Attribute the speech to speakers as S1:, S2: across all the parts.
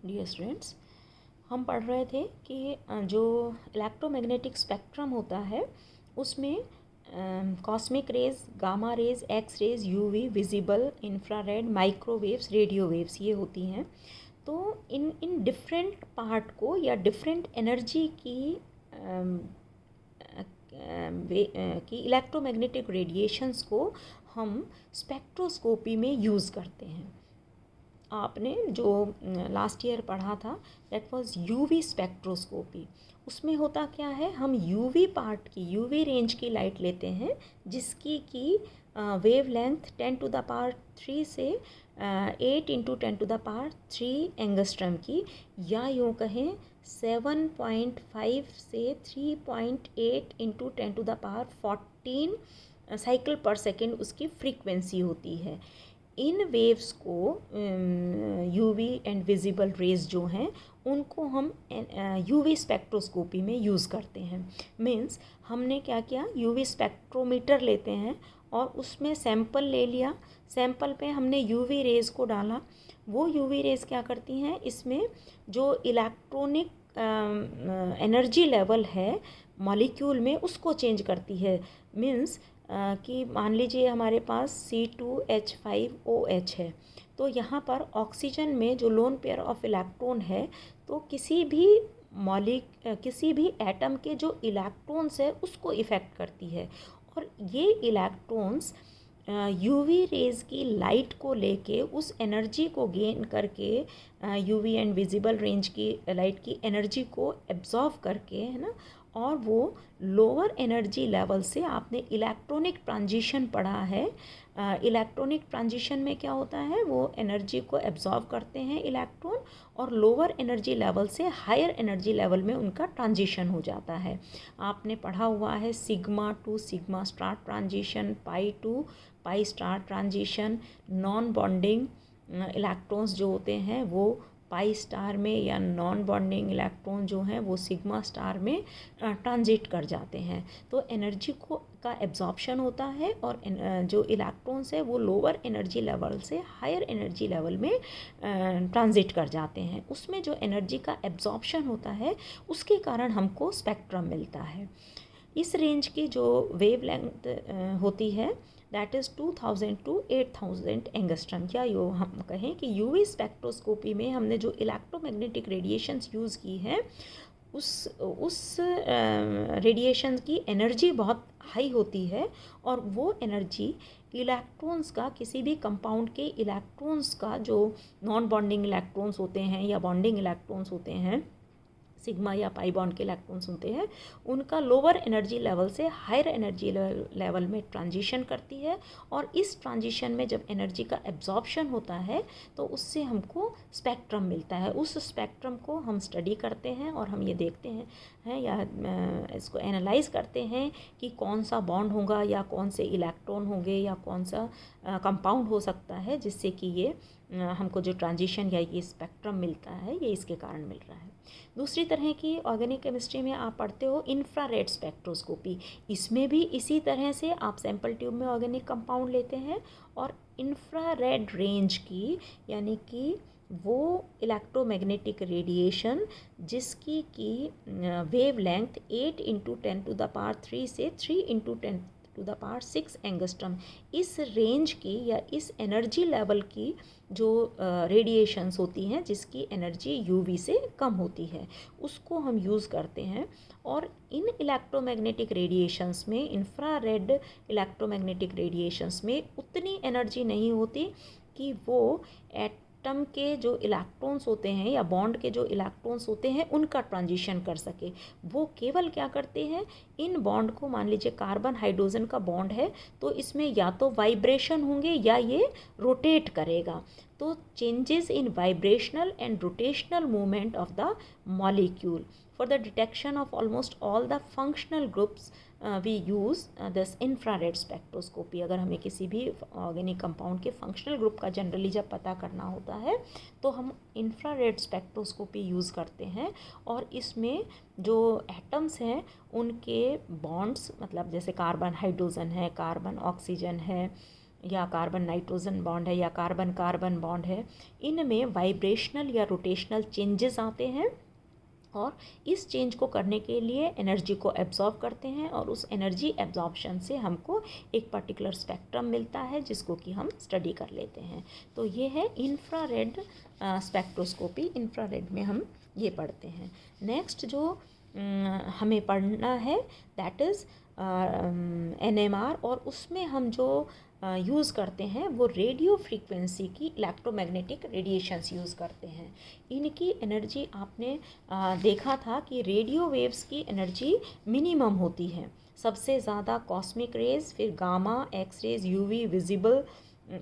S1: Dear students, हम पढ़ रहे थे कि जो इलेक्ट्रोमैग्नेटिक स्पेक्ट्रम होता है उसमें cosmic rays, gamma rays, X rays, UV, visible, infrared, microwaves, radio waves ये होती हैं। तो इन डिफरेंट पार्ट को या डिफरेंट एनर्जी की इलेक्ट्रोमैग्नेटिक रेडिएशंस को हम स्पेक्ट्रोस्कोपी में यूज़ करते हैं। आपने जो लास्ट ईयर पढ़ा था दैट वाज यूवी स्पेक्ट्रोस्कोपी। उसमें होता क्या है, हम यूवी पार्ट की, यूवी रेंज की लाइट लेते हैं जिसकी की वेव लेंथ 10⁻³ से 8 × 10⁻³ एंगस्ट्रम की, या यूँ कहें 7.5 से 3.8 × 10⁻14 साइकिल पर सेकेंड उसकी फ्रीक्वेंसी होती है। इन वेव्स को यूवी एंड विजिबल रेज जो हैं उनको हम यूवी स्पेक्ट्रोस्कोपी में यूज़ करते हैं। मीन्स हमने क्या किया, यूवी स्पेक्ट्रोमीटर लेते हैं और उसमें सैंपल ले लिया, सैंपल पे हमने यूवी रेज को डाला। वो यूवी रेज क्या करती हैं, इसमें जो इलेक्ट्रॉनिक एनर्जी लेवल है मॉलिक्यूल में उसको चेंज करती है। मीन्स कि मान लीजिए हमारे पास C2H5OH है, तो यहाँ पर ऑक्सीजन में जो लोन पेयर ऑफ इलेक्ट्रॉन है, तो किसी भी एटम के जो इलेक्ट्रॉन्स है उसको इफ़ेक्ट करती है। और ये इलेक्ट्रॉन्स यूवी रेज की लाइट को लेके उस एनर्जी को गेन करके, यूवी एंड विजिबल रेंज की लाइट की एनर्जी को एब्जॉर्व करके, है ना, और वो लोअर एनर्जी लेवल से, आपने इलेक्ट्रॉनिक ट्रांजिशन पढ़ा है। इलेक्ट्रॉनिक ट्रांजिशन में क्या होता है, वो एनर्जी को एब्जॉर्व करते हैं इलेक्ट्रॉन और लोअर एनर्जी लेवल से हायर एनर्जी लेवल में उनका ट्रांजिशन हो जाता है। आपने पढ़ा हुआ है sigma to sigma star transition, pi to pi star transition, non bonding electrons जो होते हैं वो पाई स्टार में, या नॉन बॉन्डिंग इलेक्ट्रॉन जो हैं वो सिग्मा स्टार में ट्रांजिट कर जाते हैं। तो एनर्जी का एब्जॉर्प्शन होता है और जो इलेक्ट्रॉन्स है वो लोअर एनर्जी लेवल से हायर एनर्जी लेवल में ट्रांजिट कर जाते हैं। उसमें जो एनर्जी का एब्जॉर्प्शन होता है उसके कारण हमको स्पेक्ट्रम मिलता है। इस रेंज की जो वेव लेंथ होती है दैट इज़ 2000 to 8000 एंगस्ट्रम। या यो हम कहें कि यूवी स्पेक्ट्रोस्कोपी में हमने जो इलेक्ट्रोमैग्नेटिक रेडिएशंस यूज़ की हैं उस रेडिएशन की एनर्जी बहुत हाई होती है, और वो एनर्जी इलेक्ट्रॉन्स का, किसी भी कंपाउंड के इलेक्ट्रॉन्स का, जो नॉन बॉन्डिंग इलेक्ट्रॉन्स होते हैं या बॉन्डिंग इलेक्ट्रॉन्स होते हैं, सिग्मा या पाई बॉन्ड के इलेक्ट्रॉन्स होते हैं, उनका लोअर एनर्जी लेवल से हायर एनर्जी लेवल में ट्रांजिशन करती है। और इस ट्रांजिशन में जब एनर्जी का एब्जॉर्प्शन होता है तो उससे हमको स्पेक्ट्रम मिलता है। उस स्पेक्ट्रम को हम स्टडी करते हैं और हम ये देखते हैं या इसको एनालाइज करते हैं कि कौन सा बॉन्ड होगा या कौन से इलेक्ट्रॉन होंगे या कौन सा कंपाउंड हो सकता है जिससे कि ये हमको जो ट्रांजिशन या ये स्पेक्ट्रम मिलता है ये इसके कारण मिल रहा है। दूसरी तरह की ऑर्गेनिक केमिस्ट्री में आप पढ़ते हो इंफ्रारेड स्पेक्ट्रोस्कोपी। इसमें भी इसी तरह से आप सैंपल ट्यूब में ऑर्गेनिक कंपाउंड लेते हैं और इंफ्रारेड रेंज की, यानी कि वो इलेक्ट्रोमैग्नेटिक रेडिएशन जिसकी की वेव लेंथ 8 × 10⁻³ से 3 × 10⁻6 एंगस्ट्रम, इस रेंज की या इस एनर्जी लेवल की जो रेडिएशंस होती हैं जिसकी एनर्जी यूवी से कम होती है, उसको हम यूज़ करते हैं। और इन इलेक्ट्रोमैग्नेटिक रेडिएशंस में, इंफ्रारेड इलेक्ट्रोमैग्नेटिक रेडिएशंस में उतनी एनर्जी नहीं होती कि वो एटम के जो इलेक्ट्रॉन्स होते हैं या बॉन्ड के जो इलेक्ट्रॉन्स होते हैं उनका ट्रांजिशन कर सके। वो केवल क्या करते हैं, इन बॉन्ड को, मान लीजिए कार्बन हाइड्रोजन का बॉन्ड है तो इसमें या तो वाइब्रेशन होंगे या ये रोटेट करेगा। तो changes in vibrational and rotational movement of the molecule for the detection of almost all the functional groups we use this infrared spectroscopy. अगर हमें किसी भी ऑर्गेनिक कंपाउंड के फंक्शनल ग्रुप का जनरली जब पता करना होता है तो हम इंफ्रारेड स्पेक्ट्रोस्कोपी यूज़ करते हैं। और इसमें जो एटम्स हैं उनके बॉन्ड्स, मतलब जैसे कार्बन हाइड्रोजन है, कार्बन ऑक्सीजन है, या कार्बन नाइट्रोजन बॉन्ड है या कार्बन कार्बन बॉन्ड है, इनमें वाइब्रेशनल या रोटेशनल चेंजेस आते हैं और इस चेंज को करने के लिए एनर्जी को एब्जॉर्ब करते हैं और उस एनर्जी एब्जॉर्प्शन से हमको एक पर्टिकुलर स्पेक्ट्रम मिलता है जिसको कि हम स्टडी कर लेते हैं। तो ये है इंफ्रारेड स्पेक्ट्रोस्कोपी। इंफ्रारेड में हम ये पढ़ते हैं। नेक्स्ट जो हमें पढ़ना है दैट इज़ NMR, और उसमें हम जो यूज़ करते हैं वो रेडियो फ्रीक्वेंसी की इलेक्ट्रोमैग्नेटिक रेडिएशंस यूज़ करते हैं। इनकी एनर्जी आपने देखा था कि रेडियो वेव्स की एनर्जी मिनिमम होती है। सबसे ज़्यादा कॉस्मिक रेज, फिर gamma, X rays, UV, visible,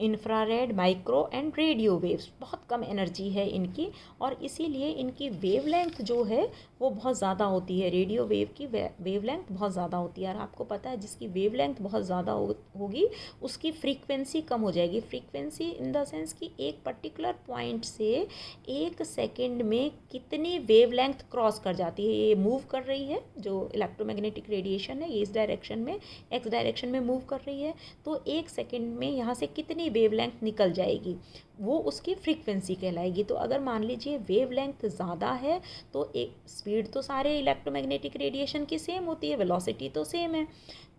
S1: infrared, micro and radio waves. बहुत कम एनर्जी है इनकी और इसीलिए इनकी वेवलेंथ जो है वो बहुत ज़्यादा होती है। रेडियो वेव की वेवलेंथ बहुत ज़्यादा होती है और आपको पता है जिसकी वेवलेंथ बहुत ज़्यादा होगी उसकी फ्रीक्वेंसी कम हो जाएगी। फ्रीक्वेंसी इन द सेंस कि एक पर्टिकुलर पॉइंट से एक सेकेंड में कितनी वेवलेंथ क्रॉस कर जाती है। ये मूव कर रही है, जो इलेक्ट्रोमैग्नेटिक रेडिएशन है ये इस डायरेक्शन में, एक्स डायरेक्शन में मूव कर रही है, तो एक सेकेंड में यहाँ से कितनी वेवलेंथ निकल जाएगी वो उसकी फ्रीक्वेंसी कहलाएगी। तो अगर मान लीजिए वेवलेंथ ज़्यादा है तो एक स्पीड तो सारे इलेक्ट्रोमैग्नेटिक रेडिएशन की सेम होती है, वेलोसिटी तो सेम है,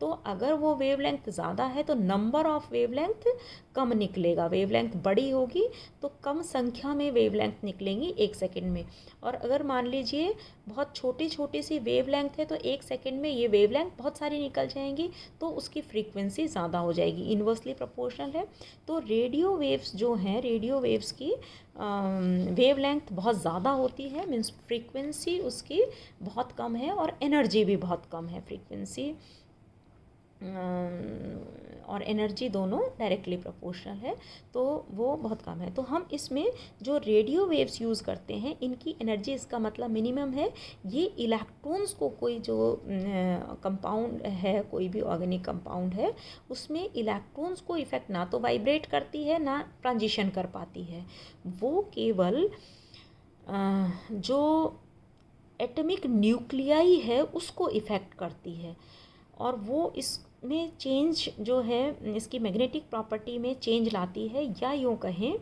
S1: तो अगर वो वेवलेंथ ज़्यादा है तो नंबर ऑफ वेवलेंथ कम निकलेगा। वेवलेंथ बड़ी होगी तो कम संख्या में वेवलेंथ निकलेंगी एक सेकंड में। और अगर मान लीजिए बहुत छोटी छोटी सी वेवलेंथ है तो एक सेकंड में ये वेवलेंथ बहुत सारी निकल जाएंगी तो उसकी फ्रीक्वेंसी ज़्यादा हो जाएगी। इन्वर्सली प्रोपोर्शनल है। तो रेडियो वेव्स जो हैं, रेडियो वेव्स की वेवलेंथ बहुत ज़्यादा होती है, मीन्स फ्रीक्वेंसी उसकी बहुत कम है और एनर्जी भी बहुत कम है। फ्रीक्वेंसी और एनर्जी दोनों डायरेक्टली प्रोपोर्शनल है, तो वो बहुत कम है। तो हम इसमें जो रेडियो वेव्स यूज़ करते हैं इनकी एनर्जी, इसका मतलब मिनिमम है। ये इलेक्ट्रॉन्स को, कोई जो कंपाउंड है, कोई भी ऑर्गेनिक कंपाउंड है, उसमें इलेक्ट्रॉन्स को इफ़ेक्ट ना तो वाइब्रेट करती है ना ट्रांजिशन कर पाती है। वो केवल जो एटॉमिक न्यूक्लियाई है उसको इफ़ेक्ट करती है और वो इसमें चेंज जो है, इसकी मैग्नेटिक प्रॉपर्टी में चेंज लाती है। या यूँ कहें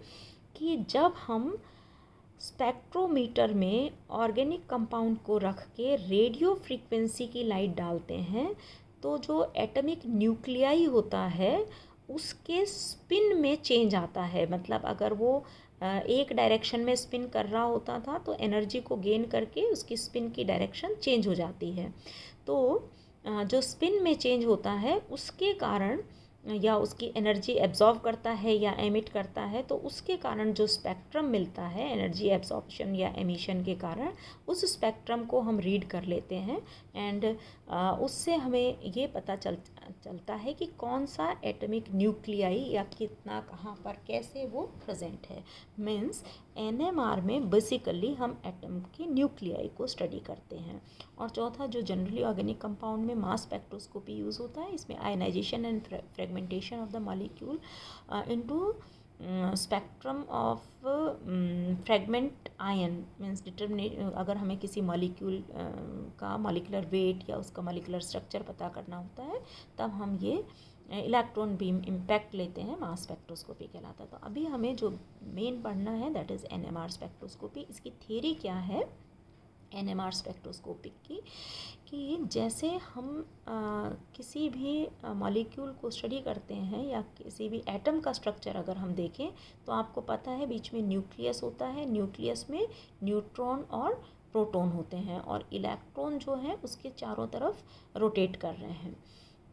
S1: कि जब हम स्पेक्ट्रोमीटर में ऑर्गेनिक कंपाउंड को रख के रेडियो फ्रीक्वेंसी की लाइट डालते हैं तो जो एटॉमिक न्यूक्लियाई होता है उसके स्पिन में चेंज आता है। मतलब अगर वो एक डायरेक्शन में स्पिन कर रहा होता था तो एनर्जी को गेन करके उसकी स्पिन की डायरेक्शन चेंज हो जाती है। तो जो स्पिन में चेंज होता है उसके कारण, या उसकी एनर्जी एब्जॉर्ब करता है या एमिट करता है, तो उसके कारण जो स्पेक्ट्रम मिलता है एनर्जी एब्जॉर्प्शन या एमिशन के कारण, उस स्पेक्ट्रम को हम रीड कर लेते हैं एंड उससे हमें ये पता चलता है कि कौन सा एटॉमिक न्यूक्लियाई या कितना कहाँ पर कैसे वो प्रेजेंट है। मीन्स NMR में बेसिकली हम एटम के न्यूक्लियाई को स्टडी करते हैं। और चौथा जो जनरली ऑर्गेनिक कंपाउंड में मास स्पेक्ट्रोस्कोपी यूज़ होता है, इसमें ionisation and fragmentation of the molecule into spectrum of fragment ion, means determinate, अगर हमें किसी मॉलिक्यूल का मॉलिक्यूलर वेट या उसका मॉलिक्यूलर स्ट्रक्चर पता करना होता है तब हम ये इलेक्ट्रॉन बीम इम्पैक्ट लेते हैं, मास स्पेक्ट्रोस्कोपी कहलाता है। तो अभी हमें जो मेन पढ़ना है दैट इज़ NMR स्पेक्ट्रोस्कोपी। इसकी थ्योरी क्या है NMR स्पेक्ट्रोस्कोपी की, कि जैसे हम किसी भी मॉलिक्यूल को स्टडी करते हैं या किसी भी एटम का स्ट्रक्चर अगर हम देखें तो आपको पता है बीच में न्यूक्लियस होता है, न्यूक्लियस में न्यूट्रॉन और प्रोटॉन होते हैं और इलेक्ट्रॉन जो है उसके चारों तरफ रोटेट कर रहे हैं।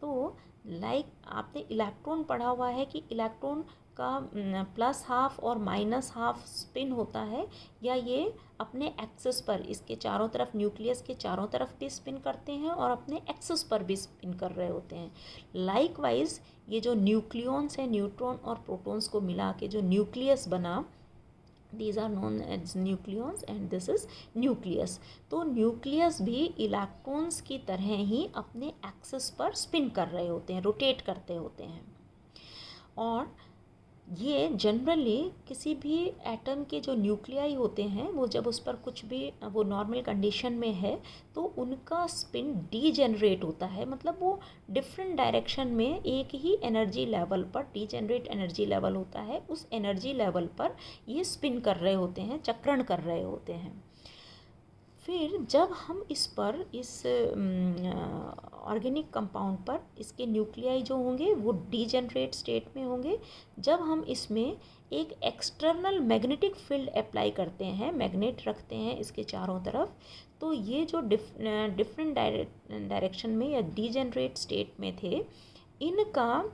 S1: तो आपने इलेक्ट्रॉन पढ़ा हुआ है कि इलेक्ट्रॉन का प्लस हाफ और माइनस हाफ स्पिन होता है, या ये अपने एक्सिस पर, इसके चारों तरफ, न्यूक्लियस के चारों तरफ भी स्पिन करते हैं और अपने एक्सिस पर भी स्पिन कर रहे होते हैं। लाइकवाइज ये जो न्यूक्लियॉन्स हैं, न्यूट्रॉन और प्रोटॉन्स को मिला के जो न्यूक्लियस बना, these are known as nucleons and this is nucleus। तो न्यूक्लियस भी इलेक्ट्रॉन्स की तरह ही अपने एक्सिस पर स्पिन कर रहे होते हैं, रोटेट करते होते हैं। और ये जनरली किसी भी एटम के जो न्यूक्लियाई होते हैं वो जब उस पर कुछ भी वो नॉर्मल कंडीशन में है तो उनका स्पिन डीजेनरेट होता है, मतलब वो डिफरेंट डायरेक्शन में एक ही एनर्जी लेवल पर डीजेनरेट एनर्जी लेवल होता है, उस एनर्जी लेवल पर ये स्पिन कर रहे होते हैं, चक्रण कर रहे होते हैं। फिर जब हम इस पर इस ऑर्गेनिक कंपाउंड पर इसके न्यूक्लियाई जो होंगे वो डीजेनरेट स्टेट में होंगे, जब हम इसमें एक एक्सटर्नल मैग्नेटिक फील्ड अप्लाई करते हैं, मैग्नेट रखते हैं इसके चारों तरफ, तो ये जो डिफरेंट डायरेक्शन में या डीजेनरेट स्टेट में थे, इनका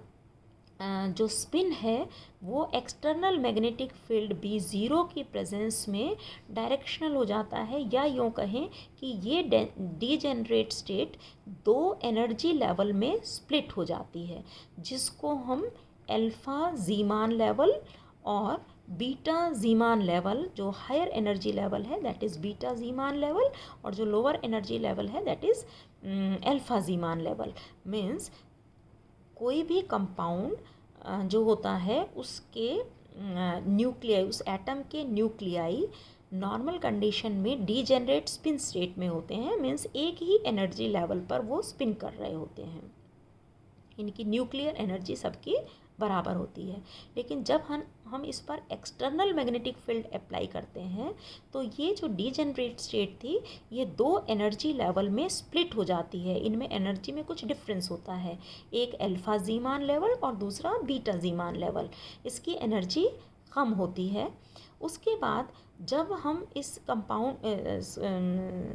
S1: जो स्पिन है वो एक्सटर्नल मैग्नेटिक फील्ड B0 की प्रेजेंस में डायरेक्शनल हो जाता है, या यूँ कहें कि ये डीजेनरेट स्टेट दो एनर्जी लेवल में स्प्लिट हो जाती है, जिसको हम अल्फ़ा जीमान लेवल और बीटा जीमान लेवल, जो हायर एनर्जी लेवल है that is beta Zeeman level, और जो लोअर एनर्जी लेवल है that is alpha Zeeman level. Means कोई भी कंपाउंड जो होता है उसके न्यूक्लियाई, उस एटम के न्यूक्लियाई नॉर्मल कंडीशन में डीजेनरेट स्पिन स्टेट में होते हैं, मीन्स एक ही एनर्जी लेवल पर वो स्पिन कर रहे होते हैं, इनकी न्यूक्लियर एनर्जी सबकी बराबर होती है। लेकिन जब हम इस पर एक्सटर्नल मैग्नेटिक फील्ड अप्लाई करते हैं तो ये जो डीजेनरेट स्टेट थी ये दो एनर्जी लेवल में स्प्लिट हो जाती है, इनमें एनर्जी में कुछ डिफरेंस होता है, एक अल्फ़ा जीमान लेवल और दूसरा बीटा जीमान लेवल, इसकी एनर्जी कम होती है। उसके बाद जब हम इस कंपाउंड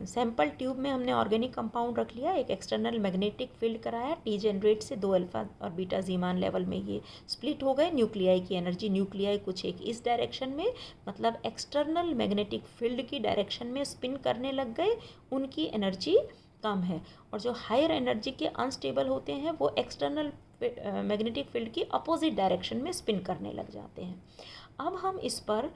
S1: सैंपल ट्यूब में हमने ऑर्गेनिक कंपाउंड रख लिया, एक एक्सटर्नल मैग्नेटिक फील्ड कराया, डीजेनरेट से दो अल्फ़ा और बीटा जीमान लेवल में ये स्प्लिट हो गए, न्यूक्लियाई की एनर्जी, न्यूक्लियाई कुछ एक इस डायरेक्शन में, मतलब एक्सटर्नल मैग्नेटिक फील्ड की डायरेक्शन में स्पिन करने लग गए, उनकी एनर्जी कम है, और जो हायर एनर्जी के अनस्टेबल होते हैं वो एक्सटर्नल मैग्नेटिक फील्ड की अपोजिट डायरेक्शन में स्पिन करने लग जाते हैं। अब हम इस पर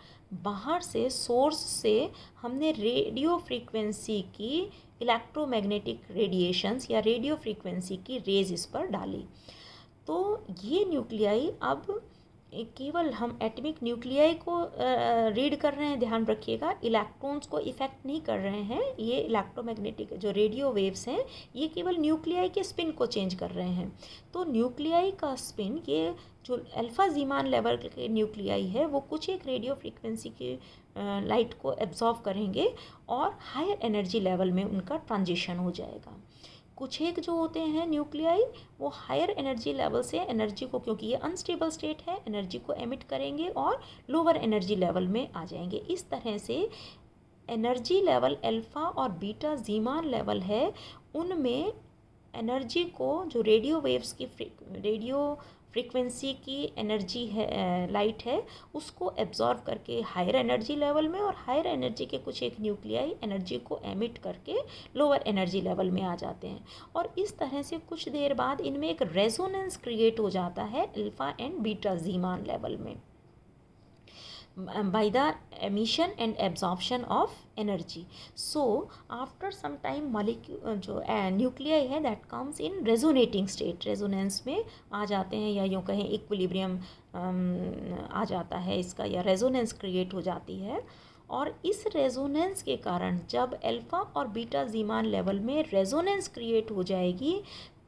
S1: बाहर से सोर्स से हमने रेडियो फ्रीक्वेंसी की इलेक्ट्रोमैग्नेटिक रेडिएशंस या रेडियो फ्रीक्वेंसी की रेज इस पर डाली, तो ये न्यूक्लियाई अब केवल हम एटमिक न्यूक्लियाई को रीड कर रहे हैं, ध्यान रखिएगा, इलेक्ट्रॉन्स को इफ़ेक्ट नहीं कर रहे हैं, ये इलेक्ट्रोमैग्नेटिक जो रेडियो वेव्स हैं ये केवल न्यूक्लियाई के स्पिन को चेंज कर रहे हैं। तो न्यूक्लियाई का स्पिन, ये जो अल्फ़ा जीमान लेवल के न्यूक्लियाई है वो कुछ एक रेडियो फ्रीक्वेंसी की लाइट को एब्जॉर्व करेंगे और हायर एनर्जी लेवल में उनका ट्रांजिशन हो जाएगा। कुछ एक जो होते हैं न्यूक्लियाई वो हायर एनर्जी लेवल से एनर्जी को, क्योंकि ये अनस्टेबल स्टेट है, एनर्जी को एमिट करेंगे और लोअर एनर्जी लेवल में आ जाएंगे। इस तरह से एनर्जी लेवल अल्फ़ा और बीटा जीमान लेवल है, उनमें एनर्जी को, जो रेडियो वेव्स की रेडियो फ्रीक्वेंसी की एनर्जी है, लाइट है, उसको एब्जॉर्व करके हायर एनर्जी लेवल में, और हायर एनर्जी के कुछ एक न्यूक्लियाई एनर्जी को एमिट करके लोअर एनर्जी लेवल में आ जाते हैं, और इस तरह से कुछ देर बाद इनमें एक रेजोनेंस क्रिएट हो जाता है alpha and beta Zeeman level में by the emission and absorption of energy. So after some time molecule जो nuclei है that comes in resonating state, resonance में आ जाते हैं, या यूँ कहें इक्विलिब्रियम आ जाता है इसका, या रेजोनेंस क्रिएट हो जाती है, और इस रेजोनेंस के कारण जब अल्फ़ा और बीटा जीमान लेवल में रेजोनेंस क्रिएट हो जाएगी,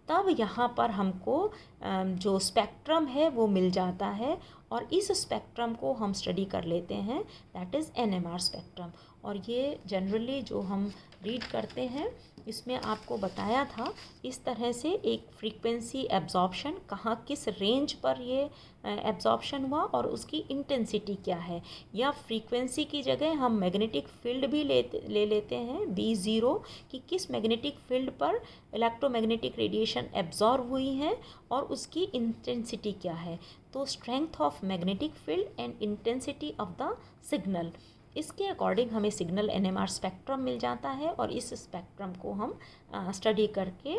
S1: तब यहाँ पर हमको जो स्पेक्ट्रम है वो मिल जाता है, और इस स्पेक्ट्रम को हम स्टडी कर लेते हैं, दैट इज़ NMR स्पेक्ट्रम। और ये जनरली जो हम रीड करते हैं इसमें आपको बताया था इस तरह से एक फ्रीक्वेंसी एब्जॉर्प्शन कहाँ किस रेंज पर ये एब्जॉर्प्शन हुआ और उसकी इंटेंसिटी क्या है, या फ्रीक्वेंसी की जगह हम मैग्नेटिक फील्ड भी ले लेते हैं B0 कि किस मैग्नेटिक फील्ड पर इलेक्ट्रोमैग्नेटिक रेडिएशन एब्जॉर्ब हुई है और उसकी इंटेंसिटी क्या है। तो strength of magnetic field and intensity of the signal, इसके अकॉर्डिंग हमें सिग्नल NMR स्पेक्ट्रम मिल जाता है, और इस स्पेक्ट्रम को हम स्टडी करके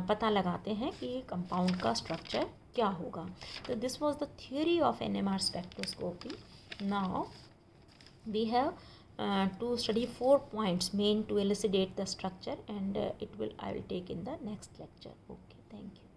S1: पता लगाते हैं कि कंपाउंड का स्ट्रक्चर क्या होगा। तो this was the theory of NMR spectroscopy. Now we have to study 4 points main to elucidate the structure, and I will take in the next lecture. Okay, thank you.